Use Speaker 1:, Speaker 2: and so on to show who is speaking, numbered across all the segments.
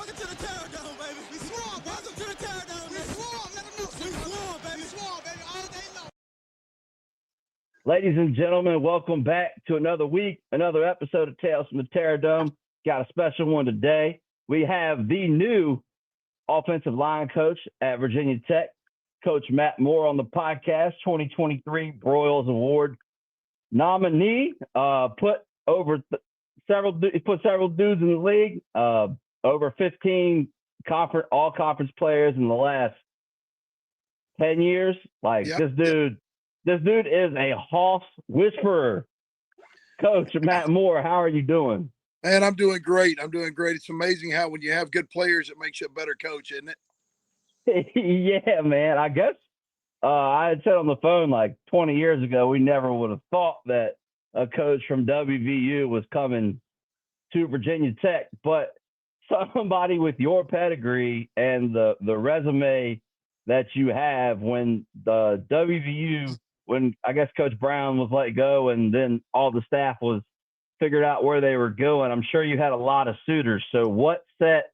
Speaker 1: Welcome to the Terrordome, baby. We swarm. Welcome to the Terrordome. We swarm. Let them know. We swarm, baby. We swarm, baby. All day long.
Speaker 2: Ladies and gentlemen, welcome back to another week, another episode of Tales from the Terrordome. Got a special one today. We have the new offensive line coach at Virginia Tech, Coach Matt Moore, on the podcast. 2023 Broyles Award nominee. Put several dudes in the league. Over 15 all conference players in the last 10 years. This dude is a hoss whisperer. Coach Matt Moore, how are you doing?
Speaker 3: Man, I'm doing great. It's amazing how when you have good players, it makes you a better coach, isn't
Speaker 2: it? Yeah, man. I guess I had said on the phone like 20 years ago, we never would have thought that a coach from WVU was coming to Virginia Tech. But somebody with your pedigree and the resume that you have, when the WVU, when I guess Coach Brown was let go and then all the staff was figured out where they were going, I'm sure you had a lot of suitors. So what set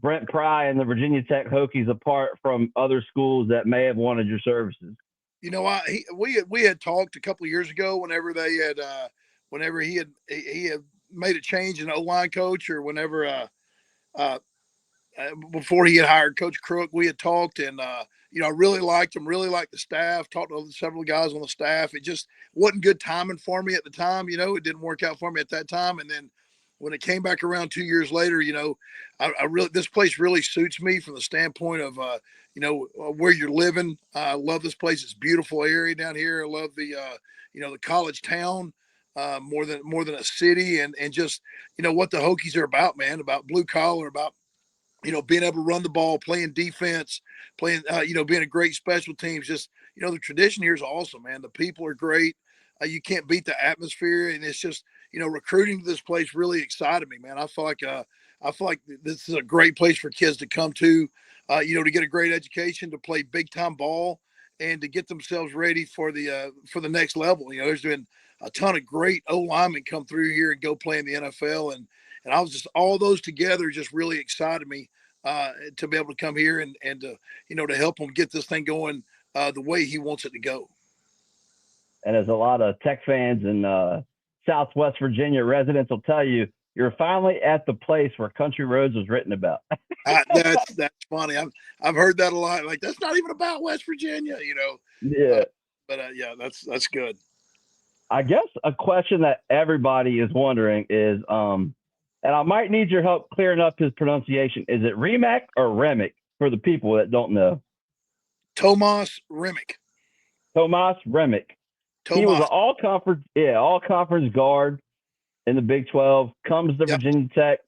Speaker 2: Brent Pry and the Virginia Tech Hokies apart from other schools that may have wanted your services?
Speaker 3: You know, we had talked a couple of years ago whenever they had whenever he had made a change in O-line coach, or whenever before he had hired Coach Crook, we had talked, and I really liked him, really liked the staff, talked to several guys on the staff. It just wasn't good timing for me at the time. It didn't work out for me at that time. And then when it came back around 2 years later, I really, this place really suits me from the standpoint of, where you're living. I love this place. It's a beautiful area down here. I love the college town more than a city, and just, what the Hokies are about, man, about blue collar, about, being able to run the ball, playing defense, being a great special teams. Just, the tradition here is awesome, man. The people are great. You can't beat the atmosphere. And it's just, recruiting to this place really excited me, man. I feel like this is a great place for kids to come to, to get a great education, to play big time ball, and to get themselves ready for the next level. There's been a ton of great O linemen come through here and go play in the NFL. And I was just, all those together just really excited me to be able to come here and to, to help him get this thing going the way he wants it to go.
Speaker 2: And as a lot of Tech fans and Southwest Virginia residents will tell you, you're finally at the place where Country Roads was written about.
Speaker 3: That's funny. I've heard that a lot. Like, that's not even about West Virginia,
Speaker 2: Yeah.
Speaker 3: That's good.
Speaker 2: I guess a question that everybody is wondering is, and I might need your help clearing up his pronunciation. Is it Remack or Remick for the people that don't know?
Speaker 3: Tomas Remick.
Speaker 2: Tomas Remick. He was an all-conference guard in the Big 12, comes to Virginia Tech.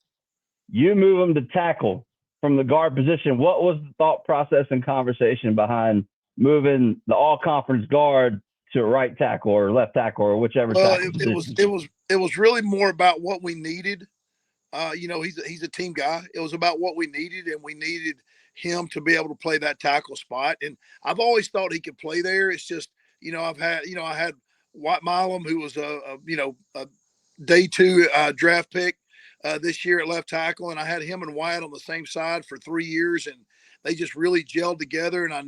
Speaker 2: You move him to tackle from the guard position. What was the thought process and conversation behind moving the all-conference guard to right tackle or left tackle or whichever tackle?
Speaker 3: It was really more about what we needed. He's a team guy. It was about what we needed, and we needed him to be able to play that tackle spot. And I've always thought he could play there. It's just, I had White Milam, who was a day 2 draft pick this year at left tackle, and I had him and Wyatt on the same side for 3 years, and they just really gelled together. And I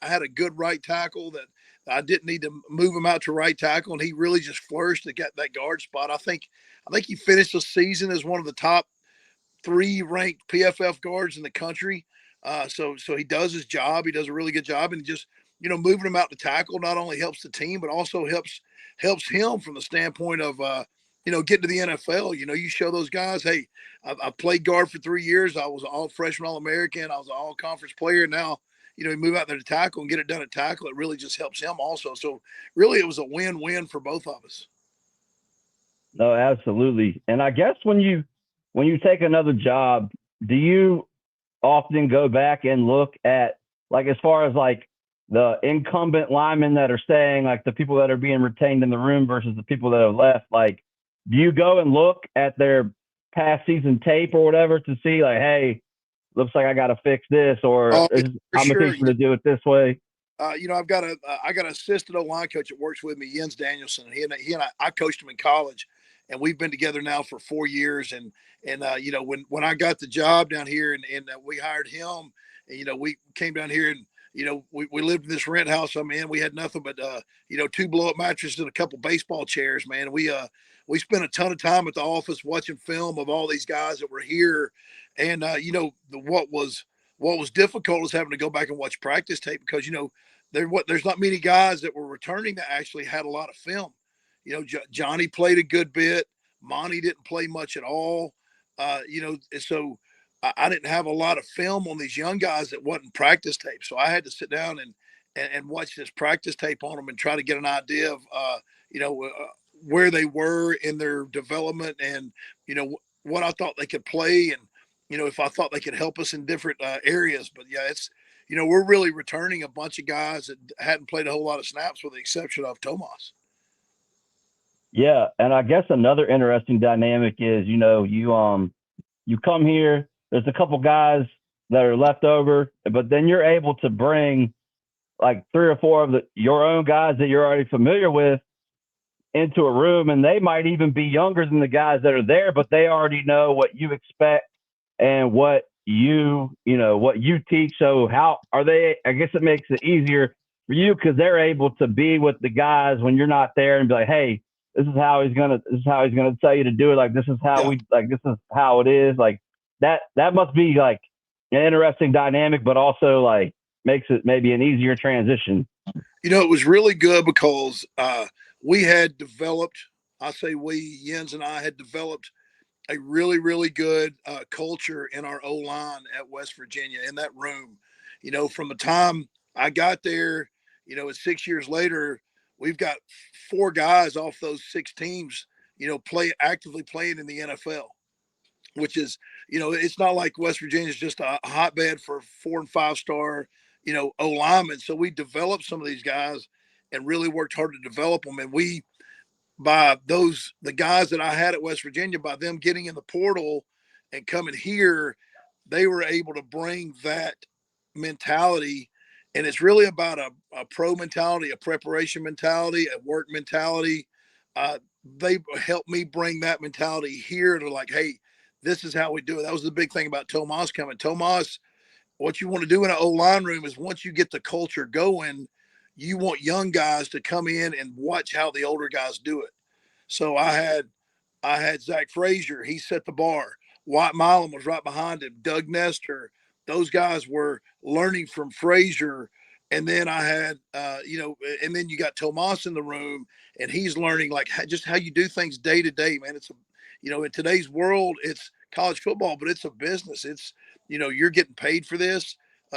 Speaker 3: had a good right tackle that I didn't need to move him out to right tackle, and he really just flourished to get that guard spot. I think he finished the season as one of the top 3 ranked PFF guards in the country. So he does his job. He does a really good job, and just, moving him out to tackle not only helps the team, but also helps him from the standpoint of, getting to the NFL. You show those guys, hey, I played guard for 3 years. I was an all freshman, All-American. I was an all conference player. Now, you move out there to tackle and get it done at tackle. It really just helps him also. So really it was a win-win for both of us.
Speaker 2: No, absolutely. And I guess when you take another job, do you often go back and look at, like, as far as like the incumbent linemen that are staying, like the people that are being retained in the room versus the people that have left, like, do you go and look at their past season tape or whatever to see, like, hey, looks like I got to fix this, or I'm going to do it this way?
Speaker 3: I got an assistant O-line coach that works with me, Jens Danielson. He and I coached him in college, and we've been together now for 4 years. And you know, when I got the job down here, and we hired him, and you know, we came down here, and you know, we lived in this rent house I'm in. We had nothing but you know, 2 blow up mattresses and a couple baseball chairs, man. We spent a ton of time at the office watching film of all these guys that were here, and you know, what was difficult was having to go back and watch practice tape, because you know, there's not many guys that were returning that actually had a lot of film. You know, Johnny played a good bit. Monty didn't play much at all. You know, so I didn't have a lot of film on these young guys that wasn't practice tape. So I had to sit down and watch this practice tape on them and try to get an idea of, you know, where they were in their development, and, you know, what I thought they could play, and, you know, if I thought they could help us in different areas. But yeah, it's, you know, we're really returning a bunch of guys that hadn't played a whole lot of snaps, with the exception of Tomas.
Speaker 2: Yeah, and I guess another interesting dynamic is, you know, you come here, there's a couple guys that are left over, but then you're able to bring like 3 or 4 of your own guys that you're already familiar with into a room, and they might even be younger than the guys that are there, but they already know what you expect and what what you teach. So how are they? I guess it makes it easier for you because they're able to be with the guys when you're not there and be like, hey, this is how he's gonna tell you to do it. Like this is how this is how it is. Like that must be like an interesting dynamic, but also like makes it maybe an easier transition.
Speaker 3: You know, it was really good because we had developed, I say we, Jens and I had developed a really, really good culture in our O line at West Virginia, in that room. You know, from the time I got there, you know, it's 6 years later, we've got 4 guys off those 6 teams, you know, actively playing in the NFL, which is, you know, it's not like West Virginia is just a hotbed for 4 and 5 star, you know, O linemen. So we developed some of these guys and really worked hard to develop them. And the guys that I had at West Virginia, by them getting in the portal and coming here, they were able to bring that mentality. And it's really about a pro mentality, a preparation mentality, a work mentality. They helped me bring that mentality here to like, hey, this is how we do it. That was the big thing about Tomas coming. Tomas, what you want to do in an O-line room is, once you get the culture going, you want young guys to come in and watch how the older guys do it. So I had Zach Frazier. He set the bar. White Milam was right behind him. Doug Nestor. Those guys were learning from Frazier. And then I had, and then you got Tomas in the room, and he's learning like just how you do things day to day, man. It's in today's world, it's college football, but it's a business. It's, you're getting paid for this.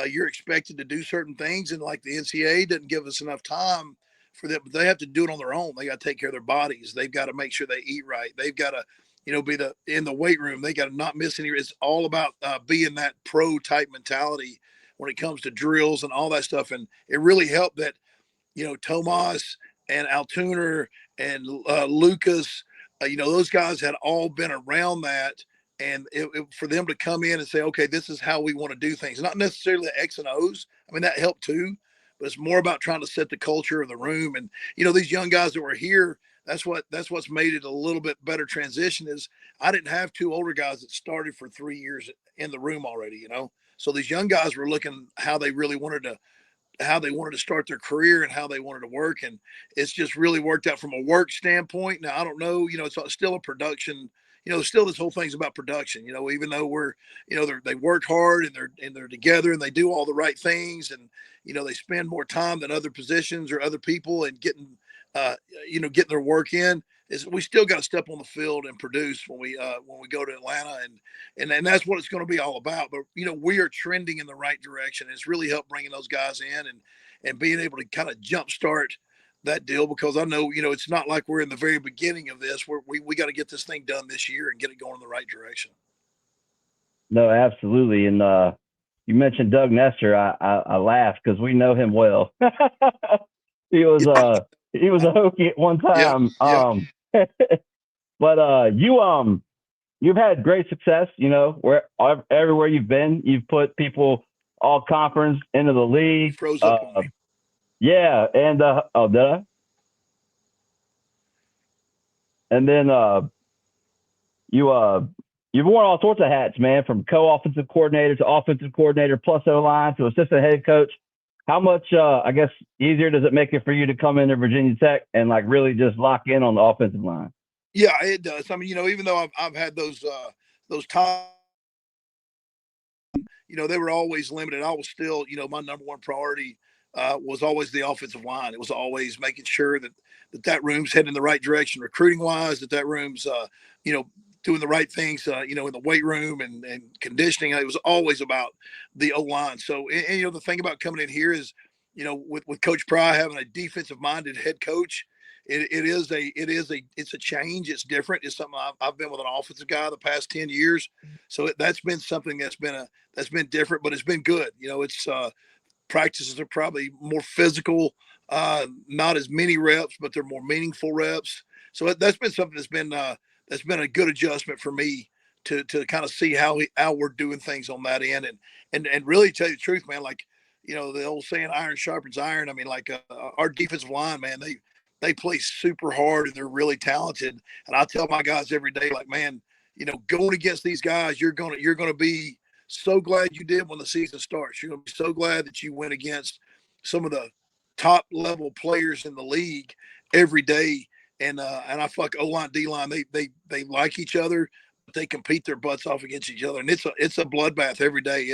Speaker 3: You're expected to do certain things. And like the NCAA doesn't give us enough time for them, but they have to do it on their own. They got to take care of their bodies. They've got to make sure they eat right. They've got to, be in the weight room. They got to not miss any. It's all about being that pro type mentality when it comes to drills and all that stuff. And it really helped that, Tomas and Altuner and Lucas, those guys had all been around that. And for them to come in and say, okay, this is how we want to do things, not necessarily the X and O's. I mean, that helped too, but it's more about trying to set the culture of the room. And, these young guys that were here, that's what's made it a little bit better transition. Is I didn't have 2 older guys that started for 3 years in the room already, So these young guys were looking how they wanted to start their career and how they wanted to work. And it's just really worked out from a work standpoint. Now, I don't know, it's still a production, still this whole thing's about production, even though we're, they work hard and they're together and they do all the right things. And, they spend more time than other positions or other people and getting their work in. Is we still got to step on the field and produce when we go to Atlanta, and that's what it's going to be all about. But we are trending in the right direction. It's really helped bringing those guys in and being able to kind of jumpstart that deal, because I know it's not like we're in the very beginning of this. We got to get this thing done this year and get it going in the right direction.
Speaker 2: No, absolutely. And you mentioned Doug Nestor. I laughed because we know him well. He was a Hokie at one time.
Speaker 3: Yeah.
Speaker 2: But you've had great success, where everywhere you've been, you've put people all conference into the league.
Speaker 3: Froze up on me.
Speaker 2: Yeah, and did I? And then you've worn all sorts of hats, man, from co-offensive coordinator to offensive coordinator plus O-line to assistant head coach. How much, I guess, easier does it make it for you to come into Virginia Tech and like really just lock in on the offensive line?
Speaker 3: Yeah, it does. I mean, even though I've had those times, they were always limited. I was still, my number one priority was always the offensive line. It was always making sure that room's heading in the right direction, recruiting wise, that room's, doing the right things, in the weight room and conditioning. It was always about the O line. So, and the thing about coming in here is, with Coach Pry having a defensive minded head coach, it's a change. It's different. It's something I've been with an offensive guy the past 10 years. So that's been something that's been different, but it's been good. It's practices are probably more physical, not as many reps, but they're more meaningful reps. So that's been something that's been a good adjustment for me to kind of see how we're doing things on that end, and really tell you the truth, man. Like, the old saying, "Iron sharpens iron." I mean, like our defensive line, man, they play super hard and they're really talented. And I tell my guys every day, like, man, going against these guys, you're gonna be so glad you did when the season starts. You're gonna be so glad that you went against some of the top level players in the league every day. And I feel like O-line, D-line, they like each other, but they compete their butts off against each other. And it's a bloodbath every day.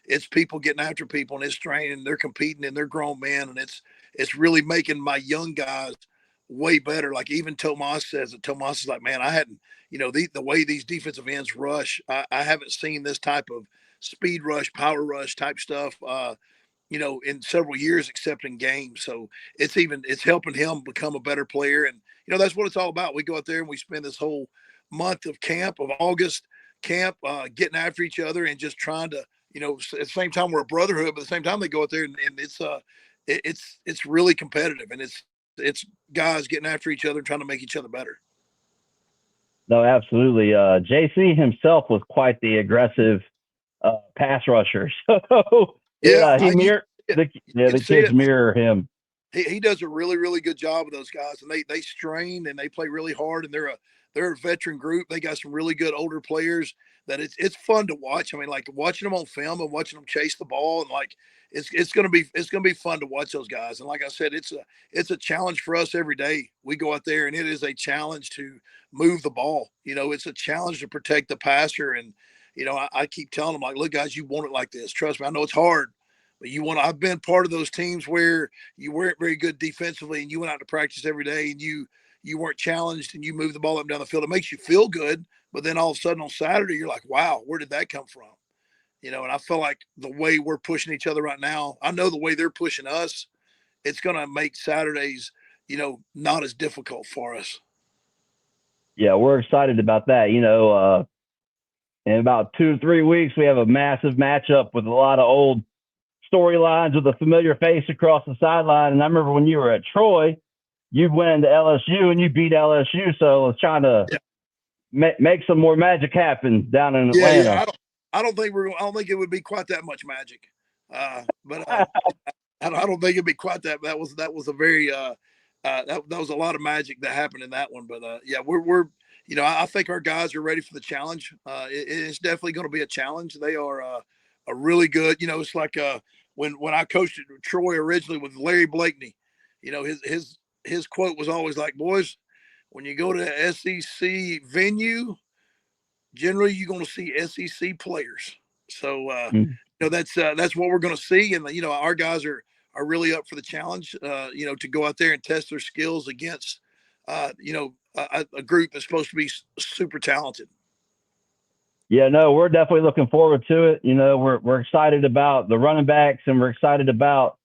Speaker 3: It's people getting after people, and it's training. They're competing, and they're grown men, and it's really making my young guys way better. Like even Tomas says it. Tomas is like, man, I hadn't, the way these defensive ends rush, I haven't seen this type of speed rush, power rush type stuff, in several years, except in games. So it's helping him become a better player. And, that's what it's all about. We go out there and we spend this whole month of August camp, getting after each other and just trying to, at the same time we're a brotherhood, but at the same time they go out there and it's really competitive, and it's guys getting after each other and trying to make each other better.
Speaker 2: No, absolutely. JC himself was quite the aggressive pass rusher. So he mirrored the kids mirror him.
Speaker 3: He does a really, really good job with those guys, and they strain and they play really hard, and they're a veteran group. They got some really good older players that it's fun to watch. I mean, like watching them on film and watching them chase the ball, and like it's gonna be fun to watch those guys. And like I said, it's a challenge for us every day. We go out there, and it is a challenge to move the ball. It's a challenge to protect the passer, and I keep telling them, like, look, guys, you want it like this. Trust me, I know it's hard. But I've been part of those teams where you weren't very good defensively and you went out to practice every day and you weren't challenged and you moved the ball up and down the field. It makes you feel good. But then all of a sudden on Saturday, you're like, wow, where did that come from? And I feel like the way we're pushing each other right now, I know the way they're pushing us, it's going to make Saturdays, not as difficult for us.
Speaker 2: Yeah, we're excited about that. In about 2 to 3 weeks, we have a massive matchup with a lot of old storylines with a familiar face across the sideline. And I remember when you were at Troy, you went into LSU and you beat LSU. So let's try to make some more magic happen down in Atlanta.
Speaker 3: Yeah. I don't think it would be quite that much magic. But I don't think it'd be quite that. That was a very that was a lot of magic that happened in that one. But we're I think our guys are ready for the challenge. It's definitely going to be a challenge. They are a really good. It's like when I coached at Troy originally with Larry Blakeney, his quote was always like, boys, when you go to an SEC venue, generally you're going to see SEC players. So that's what we're going to see, and our guys are really up for the challenge. To go out there and test their skills against a group that's supposed to be super talented.
Speaker 2: Yeah, no, we're definitely looking forward to it. We're excited about the running backs, and we're excited about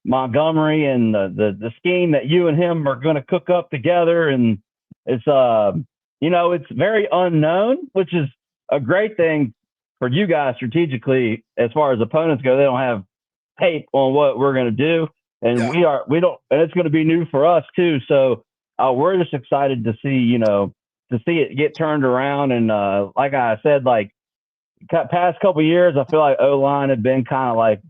Speaker 2: Montgomery and the scheme that you and him are going to cook up together. And it's it's very unknown, which is a great thing for you guys strategically as far as opponents go. They don't have tape on what we're going to do, and we don't, and it's going to be new for us too. So we're just excited to see to see it get turned around. And like I said, like past couple of years, I feel like O-line had been kind of like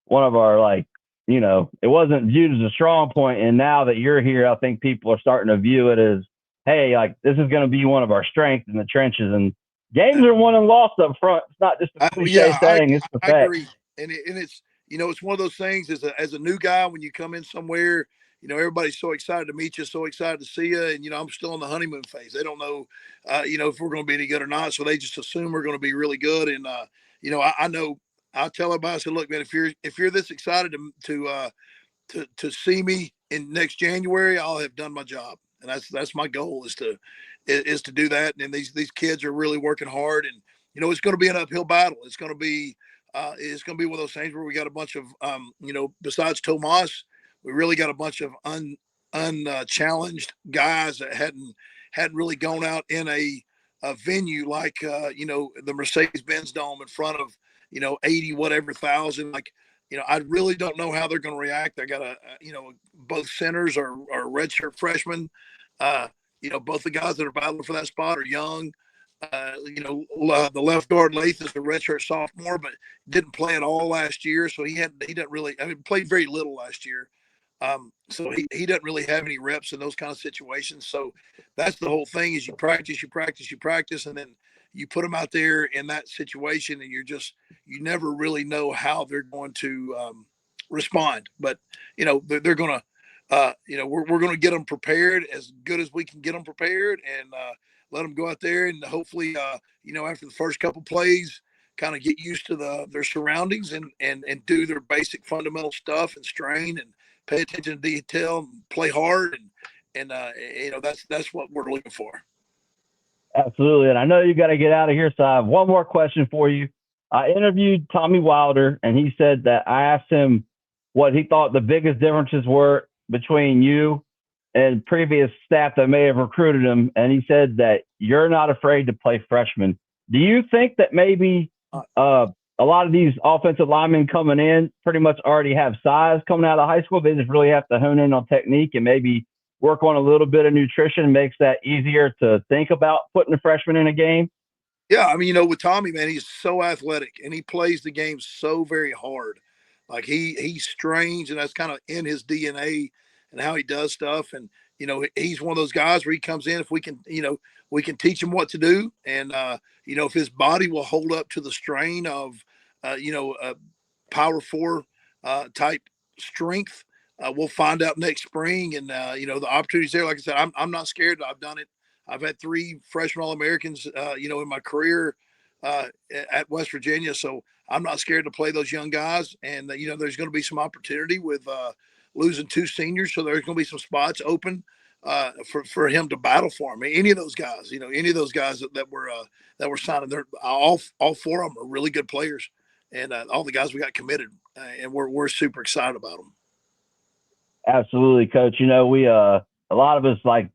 Speaker 2: one of our it wasn't viewed as a strong point. And now that you're here, I think people are starting to view it as hey, like this is going to be one of our strengths in the trenches. And games are won and lost up front. It's not just a cliche saying; it's the
Speaker 3: I
Speaker 2: fact.
Speaker 3: agree. And it's it's one of those things as a new guy when you come in somewhere, everybody's so excited to meet you, so excited to see you, and I'm still in the honeymoon phase. They don't know, if we're going to be any good or not, so they just assume we're going to be really good. And I know I tell everybody, I said, look, man, if you're this excited to see me in next January, I'll have done my job, and that's my goal is to do that. And these kids are really working hard, and it's going to be an uphill battle. It's going to be one of those things where we got a bunch of besides Tomas, we really got a bunch of unchallenged guys that hadn't really gone out in a venue like the Mercedes-Benz Dome in front of 80 whatever thousand. Like, I really don't know how they're going to react. I got both centers are redshirt freshmen. Both the guys that are battling for that spot are young. The left guard Lath is a redshirt sophomore, but didn't play at all last year. So he didn't really, played very little last year. So he doesn't really have any reps in those kind of situations. So that's the whole thing is you practice, and then you put them out there in that situation, and you never really know how they're going to respond. But they're going to, we're going to get them prepared as good as we can get them prepared, and let them go out there and hopefully, after the first couple plays, kind of get used to their surroundings and do their basic fundamental stuff and strain and pay attention to detail and play hard and that's what we're looking for.
Speaker 2: Absolutely. And I know you got to get out of here, so I have one more question for you. I interviewed Tommy Wilder, and he said that I asked him what he thought the biggest differences were between you and previous staff that may have recruited him. And he said that you're not afraid to play freshmen. Do you think that maybe a lot of these offensive linemen coming in pretty much already have size coming out of high school? They just really have to hone in on technique and maybe work on a little bit of nutrition, makes that easier to think about putting a freshman in a game?
Speaker 3: Yeah, with Tommy, man, he's so athletic and he plays the game so very hard. Like he's strange, and that's kind of in his DNA and how he does stuff. And he's one of those guys where he comes in, if we can, we can teach him what to do, and if his body will hold up to the strain of power four type strength. We'll find out next spring, and the opportunities there. Like I said, I'm not scared. I've done it. I've had 3 freshman All-Americans, in my career at West Virginia. So I'm not scared to play those young guys. And there's going to be some opportunity with losing 2 seniors, so there's going to be some spots open for him to battle for him. Any of those guys, any of those guys that were signing, they're all 4 of them are really good players, and all the guys we got committed, and we're super excited about them.
Speaker 2: Absolutely, Coach. We a lot of us like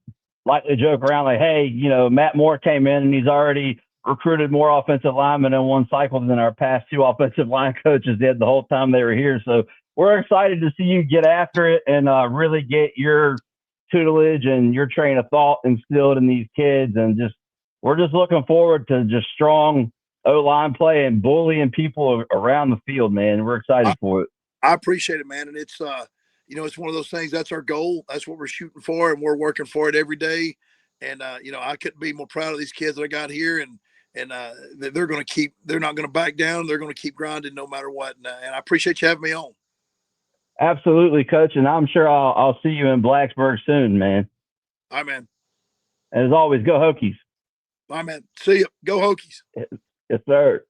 Speaker 2: to joke around like, hey, Matt Moore came in and he's already recruited more offensive linemen in one cycle than our past 2 offensive line coaches did the whole time they were here. So we're excited to see you get after it and really get your tutelage and your train of thought instilled in these kids. And we're just looking forward to just strong O-line play and bullying people around the field, man. We're excited for it.
Speaker 3: I appreciate it, man. And it's, it's one of those things. That's our goal. That's what we're shooting for, and we're working for it every day. And I couldn't be more proud of these kids that I got here, and they're going to keep. They're not going to back down. They're going to keep grinding no matter what. And I appreciate you having me on.
Speaker 2: Absolutely, Coach, and I'm sure I'll see you in Blacksburg soon, man.
Speaker 3: All right, man.
Speaker 2: And as always, go Hokies.
Speaker 3: All right, man. See you. Go Hokies.
Speaker 2: Yes, sir.